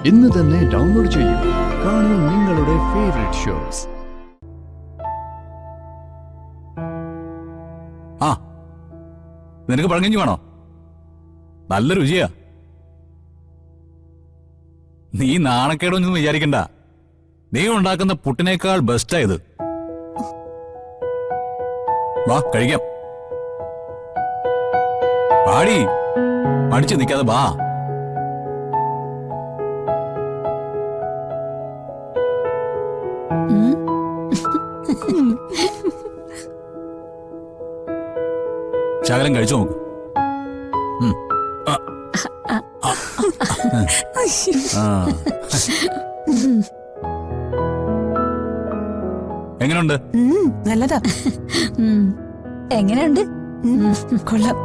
ഇന്ന് തന്നെ ഡൗൺലോഡ് ചെയ്യൂ. കാണൂ നിങ്ങളുടെ ഫേവറേറ്റ് ഷോസ്. ആ, നിനക്ക് പഴങ്കഞ്ഞി വേണോ? നല്ല രുചിയാ. നീ നാണക്കേടൊന്നും വിചാരിക്കണ്ട. നീ ഉണ്ടാക്കുന്ന പുട്ടിനേക്കാൾ ബെസ്റ്റാ ഇത്. വാ കഴിക്കാം. പാടി മടിച്ചു നിൽക്കാതെ വാ. ശകലം കഴിച്ചു നോക്ക്. എങ്ങനെയുണ്ട്? നല്ലതാ. എങ്ങനെയുണ്ട്? കൊള്ളാം.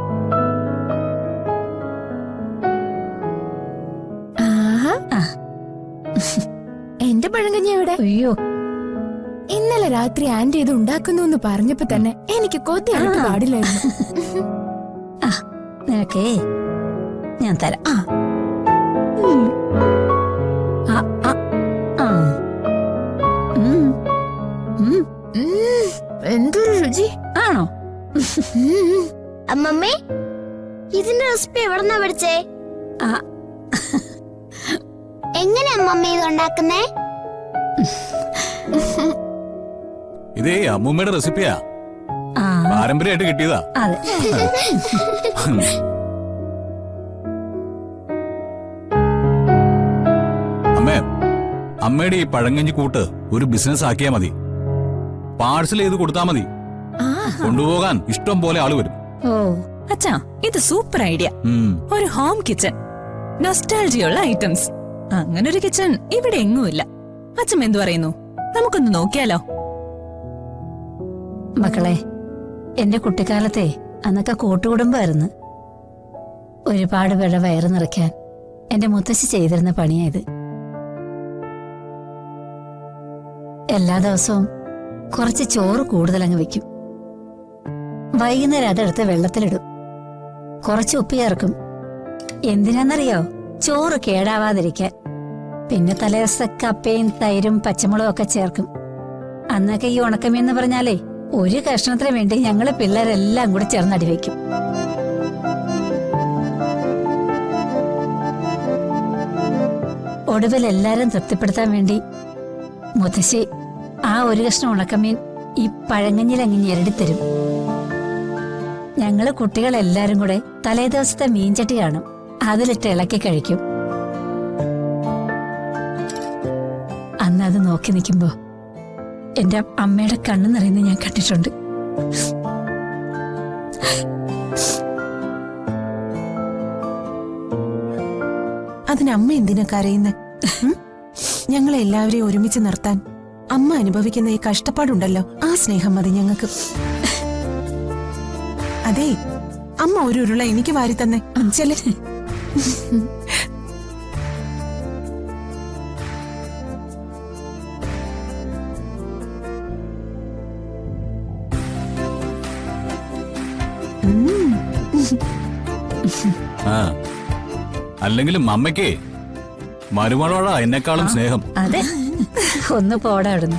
എന്റെ പഴങ്കഞ്ഞി എവിടെ? അയ്യോ, ഇന്നലെ രാത്രി ആന്റി ഇത് ഉണ്ടാക്കുന്നു എന്ന് പറഞ്ഞപ്പോ തന്നെ എനിക്ക് കൊതിയായിട്ട് പാടില്ലായിരുന്നു. നിനക്കേ ഞാൻ തരാം. എന്തൊരു രുചി ആണോ? അമ്മമ്മേ, ഇതിന്റെ റെസിപ്പി എവിടെന്നാ പഠിച്ചേ? എങ്ങനെ അമ്മമ്മ ഇത് ഉണ്ടാക്കുന്നേ? ഇതേ അമ്മൂമ്മയുടെ റെസിപ്പിയാ, പാരമ്പര്യമായിട്ട് കിട്ടിയതാ. അതെ. അമ്മേ, അമ്മയുടെ ഈ പഴങ്കഞ്ഞി കൂട്ട് ഒരു ബിസിനസ് ആക്കിയാ മതി. പാഴ്സൽ ചെയ്ത് കൊടുത്താ മതി. കൊണ്ടുപോകാൻ ഇഷ്ടം പോലെ ആള് വരും. ഓ, അച്ഛാ, ഇത് സൂപ്പർ ഐഡിയ. ഒരു ഹോം കിച്ചൺ, നൊസ്റ്റാൾജിയുള്ള ഐറ്റംസ്. അങ്ങനൊരു കിച്ചൺ ഇവിടെ എങ്ങുമില്ല. അച്ഛൻ എന്തു പറയുന്നു? നമുക്കൊന്ന് നോക്കിയാലോ? മക്കളെ, എന്റെ കുട്ടിക്കാലത്തെ അന്നൊക്കെ കൂട്ടുകുടുംബമായിരുന്നു. ഒരുപാട് പേരുടെ വയറ് നിറയ്ക്കാൻ എന്റെ മുത്തശ്ശി ചെയ്തിരുന്ന പണിയായത്. എല്ലാ ദിവസവും കുറച്ച് ചോറ് കൂടുതലങ്ങ് വെക്കും. വൈകുന്നേരം അതെടുത്ത് വെള്ളത്തിലിടും. കുറച്ച് ഉപ്പ് ചേർക്കും. എന്തിനാന്നറിയോ? ചോറ് കേടാവാതിരിക്കാൻ. പിന്നെ തലേദിവസത്തെ കപ്പയും തൈരും പച്ചമുളകും ഒക്കെ ചേർക്കും. അന്നൊക്കെ ഈ ഉണക്കമീൻ എന്ന് പറഞ്ഞാലേ ഒരു കഷ്ണത്തിന് വേണ്ടി ഞങ്ങള് പിള്ളേരെല്ലാം കൂടെ ചേർന്നടി വയ്ക്കും. ഒടുവിൽ എല്ലാരും തൃപ്തിപ്പെടുത്താൻ വേണ്ടി മുത്തശ്ശി ആ ഒരു കഷ്ണം ഉണക്കമീൻ ഈ പഴങ്കഞ്ഞിലങ്ങ് ഞെരടിത്തരും. ഞങ്ങള് കുട്ടികളെല്ലാരും കൂടെ തലേദിവസത്തെ മീൻചട്ടി കാണും, അതിലിട്ട് ഇളക്കി കഴിക്കും. അന്ന് അത് നോക്കി നിൽക്കുമ്പോ എന്റെ അമ്മയുടെ കണ്ണു നിറയുന്നത് ഞാൻ കണ്ടിട്ടുണ്ട്. അതിന് അമ്മ എന്തിനാ കരയുന്നെ? ഞങ്ങളെ എല്ലാവരെയും ഒരുമിച്ച് നിർത്താൻ അമ്മ അനുഭവിക്കുന്ന ഈ കഷ്ടപ്പാടുണ്ടല്ലോ, ആ സ്നേഹം മതി ഞങ്ങൾക്ക്. അതെ, അമ്മ ഒരു ഉരുള എനിക്ക് വാരി തന്നെ. ചെല്ലേ. അല്ലെങ്കിലും അമ്മയ്ക്ക് മരുമകളോടാ എന്നെക്കാളും സ്നേഹം. അതെ, ഒന്ന് പോടാ അവിടുന്ന്.